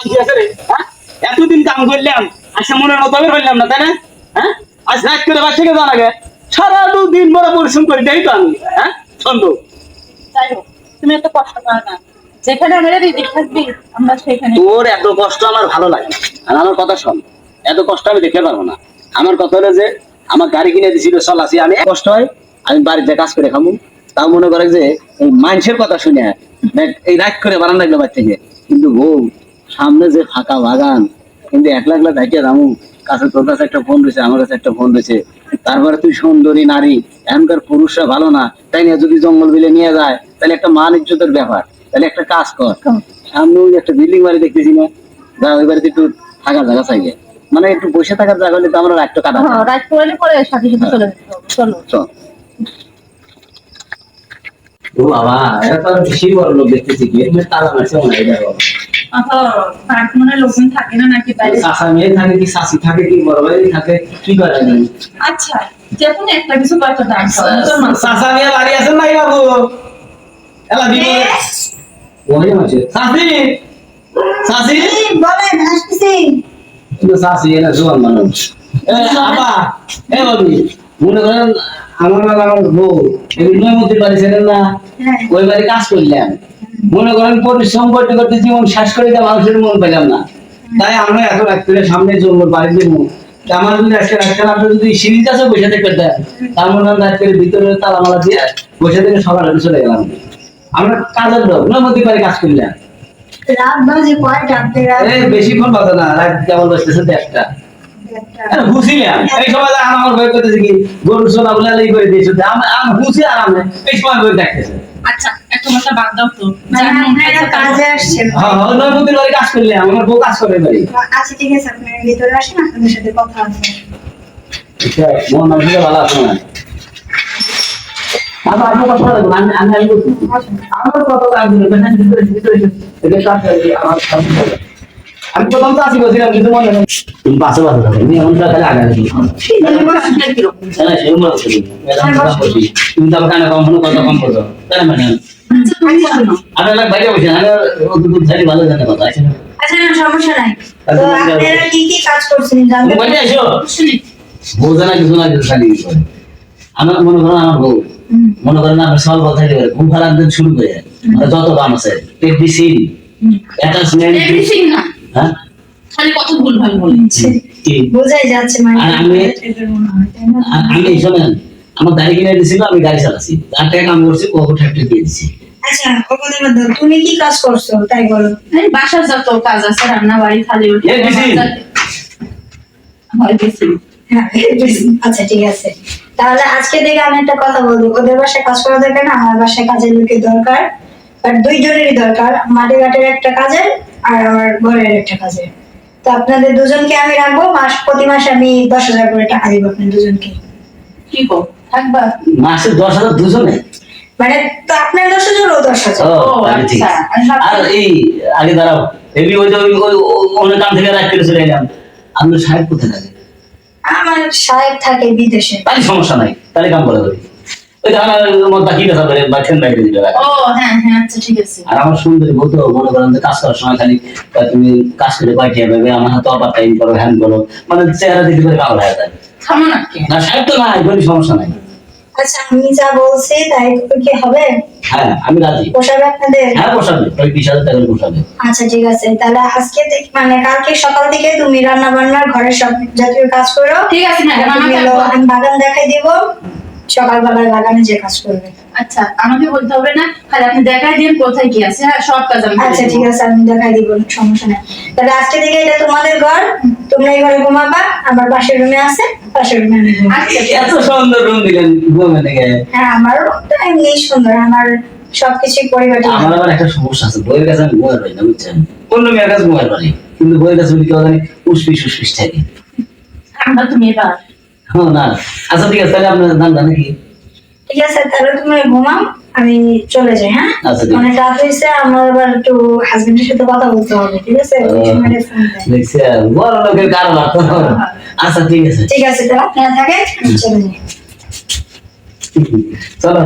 ঠিক আছে রে, হ্যাঁ এতদিন কাম করলাম আচ্ছা মনের মতো হইলাম না তাই না? হ্যাঁ আজ রাত করে বাসা থেকে যাওয়ার আগে সারা দিন বড় পরিশ্রম করি তাই তো আমি, হ্যাঁ ছন্দ। যাই হোক তুমি এত কষ্ট করো না, যেখানে আমাদের রিজিক থাকবে আমরা সেখানে। তোর এত কষ্ট আমার ভালো লাগে না। আর আমার কথা শোন, এত কষ্ট আমি দেখতে পারবো না। আমার কথা হলো যে আমার গাড়ি কিনে দিছিল চলাছি আমি, কষ্ট হয় আমি বাড়িতে কাজ করে খাবো। তাও মনে করে যে এই মানুষের কথা শুনে দেখ এই রাত করে বারান লাগলো বাড়ি থেকে, কিন্তু বউ সামনে যে ফাঁকা বাগান, কিন্তু একলা একলা দায়িত্ব রামু কাছে, তোর কাছে একটা ফোন রয়েছে, আমার কাছে একটা ফোন রয়েছে, তারপরে তুই সুন্দরী নারী, এখনকার পুরুষরা ভালো না তাই না, যদি জঙ্গল বিলে নিয়ে যায় তাহলে একটা মান ইজ্জতের ব্যাপার। তাহলে একটা কাজ কর, সামনে ওই একটা বিল্ডিং বাড়ি দেখতেছি না, যা ওই বাড়িতে একটু থাকার জায়গা চাইবে, মানে একটু বসে থাকার জায়গা হলে তো আমরা রাতটা কাটা রাত করে পরে সাথে সাথে চলে যেতে হবে। চলো চল। ও বাবা, এটা তো বেশি বড় লোক দেখতেছি কি এর তালা মারছে মনে হয় দেখো। মানে লোকজন থাকে না নাকি তাই? চাচা মেয়ে থাকে কি শাশি থাকে কি বড় ভাই থাকে কি করে না? আচ্ছা যেমন একটা কিছু করতে দাম চাচা মেয়ে বাড়ি আছেন নাই বাবু? এলা দিন ওই আছে শাশি, শাশি বলেন আসতেছি। কিন্তু শাশি এরা জোয়ান মানুষ। এ বাবা, এ বাবু মনে করেন আমার বউ এই নয়মতি বাড়ি ছিলেন না, ওই বাড়ি কাজ করলাম, মনে করেন পরিশ্রম করতে করতে জীবন শেষ করে দিয়ে মানুষের মন পেলাম না, তাই আমরা এত রাত্রে সামনে জঙ্গল বাড়ি দিব। আমার যদি আজকে রাত্রে আপনি যদি সিঁড়ির কাছে বসে থেকে দেন, তার মনে হয় রাত্রে ভিতরে তালামালা দিয়ে বসে থেকে সকালে চলে গেলাম। আমরা কাজের লোক নয়মতি বাড়ি কাজ করলাম। রাত বাজে কয়টা? এই বেশিক্ষণ বাজে না, রাত কেমন বসতেছে 1টা। বুঝিলাম এই সময় আমার ভয় করতেছে কি গরু সোনা বলে এই করে দিয়েছে, আমি বুঝি আর আমি এই সময় ভয় দেখতেছে। আচ্ছা একটা কথা বাদ দাও তো, মানে আপনারা কাজে আসছেন? হ্যাঁ হ্যাঁ, নয়মতির বাড়ি কাজ করলাম, আমার বউ কাজ করে বাড়ি। আচ্ছা ঠিক আছে, আপনারা ভিতরে আসেন, আপনাদের সাথে কথা আছে। মন মানুষের ভালো আছে না? আমার আপনার কথা বলবো, আমি বলছি আমার কথা লাগবে না, ভিতরে ভিতরে এটা কাজ করে আমার সামনে। আমি প্রথম তো আসি বলছিলাম কিন্তু মনে নেই তুমি পাশে পাশে থাকো, তুমি এমন করে খালি আগে দিই তাহলে সেরকম বলছি তুমি তো কানে কম কথা কম করো তাই না ম্যাডাম? আপনারা বাইরে বসে আমি দুধ ঝাড়ি ভালো জানে কথা আছে না? আচ্ছা না সমস্যা নাই। তো আপনারা কি কি কাজ করছেন জানতে তুমি বাইরে পারি? এসো, বউ জানা কিছু না কিছু খালি করে। আমার মনে করেন আমার বউ মনে করেন আপনার সব কথা একেবারে ঘুম ফারাক দিন শুরু করে যত কাম আছে এফডিসি অ্যাটাচমেন্ট এভরিথিং না, হ্যাঁ খালি কত ভুল ভাল বলেছে। কি বোঝাই যাচ্ছে মানে আর আমি এই শোনেন আমার গাড়ি কিনে দিয়েছিল, আমি গাড়ি চালাচ্ছি, তার টাকা কাম করছি ও ঠ্যাক্টর দিয়ে দিচ্ছি। আচ্ছা ওখানে বাদ দাও, তুমি কি কাজ করছো তাই বলো। এই বাসার যত কাজ আছে রান্না বাড়ি খালি ওঠে হয় বেশি। হ্যাঁ আচ্ছা ঠিক আছে, তাহলে আজকে থেকে আমি একটা কথা বলবো, ওদের বাসায় কাজ করা দরকার না, আমার বাসায় কাজের লোকের দরকার, আর দুইজনেরই দরকার, মাটি ঘাটের একটা কাজের আর আমার ঘরের একটা কাজের। তো আপনাদের দুজনকে আমি রাখবো, প্রতি মাসে আমি 10,000 করে টাকা দিব আপনাদের দুজনকে। কি গো থাকবা? মাসে 10,000 দুজনে? মানে তো আপনার 10,000 ও 10,000। ও তাহলে ঠিক আছে। আর এই আগে দাঁড়াও, এবি ওই যে ওই অনেক কাম থেকে রাখ করে চলে এলাম, আপনার সাহেব কোথায় থাকে? আমার সাহেব থাকে বিদেশে। তাহলে সমস্যা নাই, তাহলে কাম করে দেবে। ওই যে আমার মনটা কি কথা বলে বাচ্চান বাইরে দিতে লাগে। ও হ্যাঁ হ্যাঁ আচ্ছা ঠিক আছে। আর আমার সুন্দরী বউ তো মনে করেন যে কাজ করার সময় খালি তুমি কাজ করে পাঠিয়ে দেবে, আমার হাতে অপার টাইম করো, হ্যান্ড করো, মানে চেহারা দেখতে করে কামড় হয়ে যায়। থামো না কি? না সাহেব তো নাই, কোনো সমস্যা নাই। আচ্ছা আমি যা বলছি তাই কি হবে? হ্যাঁ আমি রাজি। পোষাবে আপনাদের? হ্যাঁ পোষাবে, ওই 20,000 টাকা পোষাবে। আচ্ছা ঠিক আছে, তাহলে আজকে থেকে মানে কালকে সকাল থেকে তুমি রান্না বান্না ঘরের সব জাতীয় কাজ করো। ঠিক আছে ম্যাডাম, তুমি আমাকে এলো, আমি বাগান দেখাই দিব, সকালবেলায় বাগানে যে কাজ করবে। আচ্ছা আমাকে বলতে হবে না, খালি আপনি দেখাই দিন কোথায় কি আছে। হ্যাঁ সব কাজ আমি আচ্ছা ঠিক আছে, আমি দেখাই দিব, সমস্যা নেই। তাহলে আজকে থেকে এটা তোমাদের ঘর, তোমরা এই ঘরে ঘুমাবা, আমার পাশের রুমে আছে, পাশের রুমে আমি ঘুমাবো। আচ্ছা এত সুন্দর রুম দিলেন ঘুমে থেকে। হ্যাঁ আমার রুমটা এমনি সুন্দর, আমার সবকিছু পরিবারটা। আমার আবার একটা সমস্যা আছে, বইয়ের কাছে আমি ঘুমাতে পারি না বুঝছেন, অন্য মেয়ের কাছে ঘুমাতে পারি, কিন্তু বইয়ের কাছে কেউ জানি উসপিস উসপিস থাকে। আমরা তুমি এবার হ্যাঁ না আচ্ছা ঠিক আছে, তাহলে আপনার দাম নাকি? ঠিক আছে তাহলে তুমি ঘুমাও, আমি চলে যাই। হ্যাঁ আচ্ছা, ঠিক আছে। অনেক রাত হয়েছে, আমার আবার একটু হাজবেন্ডের সাথে কথা বলতে হবে, ঠিক আছে? ওই সময়টা ফোন দেয়। দেখছি বড় লোকের কারবার তো। আচ্ছা ঠিক আছে, ঠিক আছে তাহলে আপনারা থাকেন, আমি চলে যাই। চলো